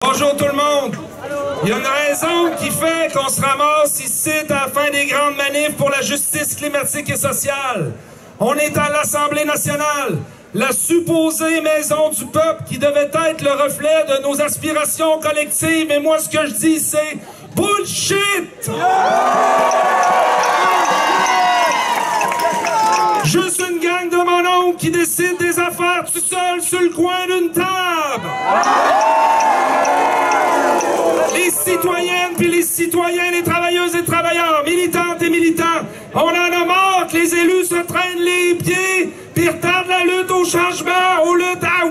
Bonjour tout le monde! Il y a une raison qui fait qu'on se ramasse ici à la fin des grandes manifs pour la justice climatique et sociale. On est à l'Assemblée nationale, la supposée maison du peuple qui devait être le reflet de nos aspirations collectives. Et moi, ce que je dis, c'est bullshit! Juste une gang de mon oncle qui décide des affaires tout seul sur le coin d'une table. Les citoyennes puis les citoyens, les travailleuses et travailleurs, militantes et militants, on en a marre que les élus se traînent les pieds puis retardent la lutte au changement, aux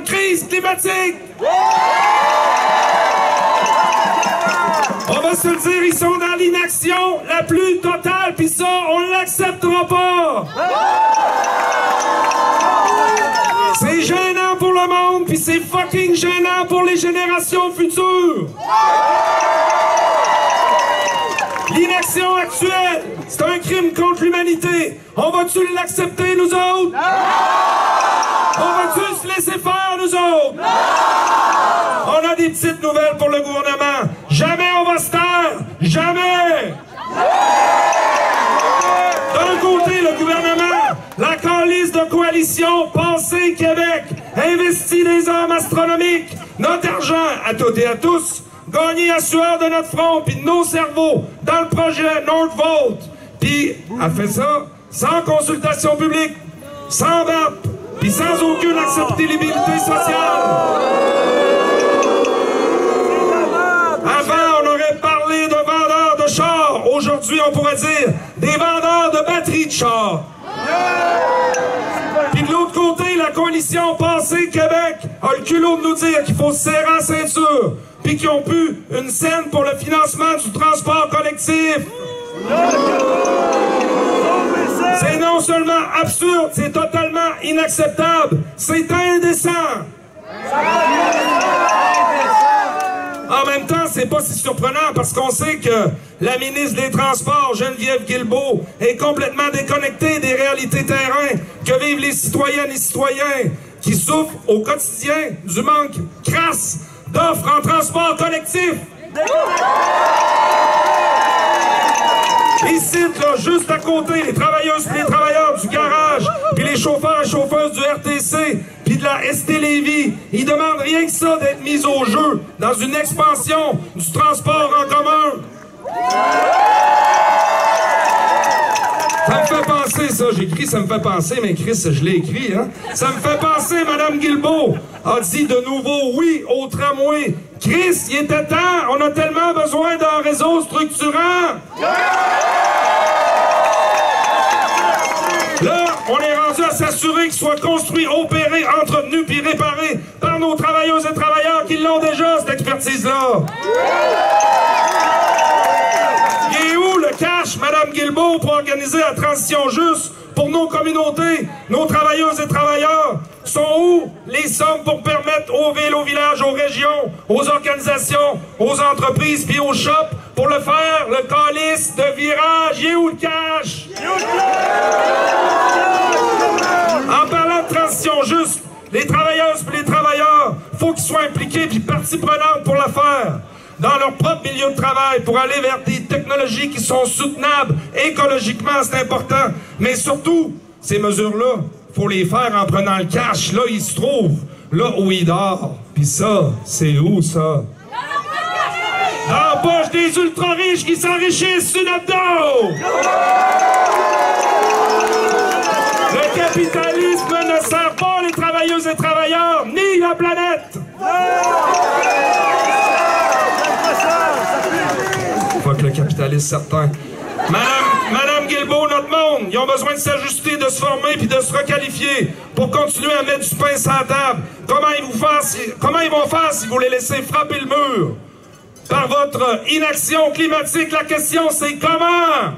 crises climatiques. On va se le dire, ils sont dans l'inaction la plus totale, puis ça, on l'acceptera pas. C'est gênant pour le monde, puis c'est fucking gênant pour les générations futures. L'inaction actuelle, c'est un crime contre l'humanité. On va-tu l'accepter, nous autres? Non! On va-tu se laisser faire, nous autres? Non! On a des petites nouvelles pour le gouvernement. Jamais on va se taire! Jamais! D'un côté, le gouvernement, la calice de coalition Pensée Québec, investit des sommes astronomiques, notre argent à toutes et à tous, gagné à sueur de notre front puis de nos cerveaux dans le projet Northvolt. Puis, a fait ça sans consultation publique, sans VAP, puis sans aucune acceptabilité sociale. Avant, on aurait parlé de vendeurs de chars. Aujourd'hui, on pourrait dire des vendeurs de batteries de chars. Puis de l'autre côté, la coalition Pensée Québec a le culot de nous dire qu'il faut se serrer la ceinture, puis qu'ils ont pu une scène pour le financement du transport collectif. C'est non seulement absurde, c'est totalement inacceptable. C'est indécent. En même temps, c'est pas si surprenant parce qu'on sait que la ministre des Transports, Geneviève Guilbeault, est complètement déconnectée des réalités terrain que vivent les citoyennes et citoyens qui souffrent au quotidien du manque crasse d'offres en transport collectif. Ici, là, juste à côté, les travailleuses et les travailleurs du garage, puis les chauffeurs et chauffeuses du RTC, puis de la ST Lévis, ils demandent rien que ça d'être mis au jeu dans une expansion du transport en commun. Ça me fait penser, ça, j'écris, ça me fait penser, mais Chris, je l'ai écrit, hein. Ça me fait penser, Mme Guilbeault a dit de nouveau oui au tramway. Chris, il était temps, on a tellement besoin d'un réseau structurant. Là, on est rendu à s'assurer qu'il soit construit, opéré, entretenu puis réparé par nos travailleuses et travailleurs qui l'ont déjà, cette expertise-là. Il est où le cash, Mme Guilbeault, pour organiser la transition juste pour nos communautés, nos travailleuses et travailleurs? Sont où les sommes pour permettre aux villes, aux villages, aux régions, aux organisations, aux entreprises puis aux shops pour le faire, le calice de virage? Il est où le cash? En parlant de transition juste, les travailleuses et les travailleurs, faut qu'ils soient impliqués puis partie prenante pour la faire dans leur propre milieu de travail pour aller vers des technologies qui sont soutenables écologiquement, c'est important. Mais surtout, ces mesures-là, faut les faire en prenant le cash. Là, il se trouve, là où il dort. Puis ça, c'est où, ça? Dans la poche des ultra-riches qui s'enrichissent sur notre dos! Le capitalisme ne sert pas les travailleuses et travailleurs, ni la planète! Fuck le capitalisme, certain. Madame Guilbeault, notre monde, ils ont besoin de s'ajuster, de se former puis de se requalifier pour continuer à mettre du pain sur la table. Comment ils vont faire si vous les laissez frapper le mur? Par votre inaction climatique, la question c'est comment?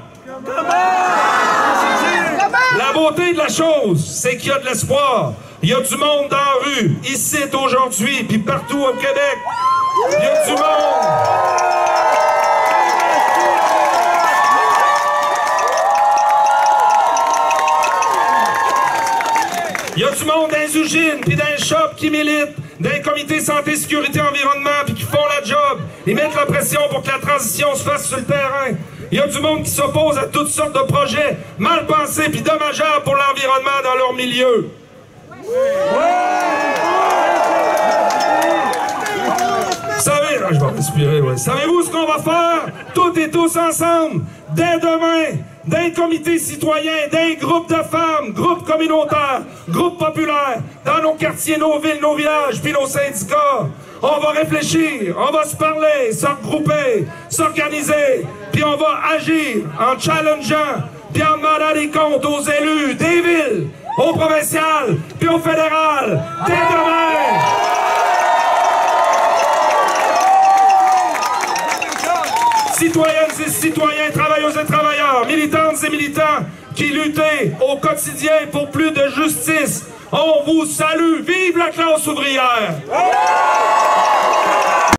La beauté de la chose, c'est qu'il y a de l'espoir. Il y a du monde dans la rue, ici aujourd'hui, puis partout au Québec. Il y a du monde. Il y a du monde dans les usines puis dans les shops qui militent des comités santé, sécurité, environnement, puis qui font la job. Ils mettent la pression pour que la transition se fasse sur le terrain. Il y a du monde qui s'oppose à toutes sortes de projets mal pensés puis dommageables pour l'environnement dans leur milieu. Je vais respirer, ouais. Savez-vous ce qu'on va faire? Toutes et tous ensemble, dès demain, d'un comité citoyen, d'un groupe de femmes, groupes communautaires, groupes populaires, dans nos quartiers, nos villes, nos villages, puis nos syndicats. On va réfléchir, on va se parler, se regrouper, s'organiser, puis on va agir en challengeant, puis en demandant des comptes aux élus des villes, au provincial, puis au fédéral, dès demain! Citoyennes et citoyens, travailleuses et travailleurs, militantes et militants qui luttaient au quotidien pour plus de justice, on vous salue. Vive la classe ouvrière!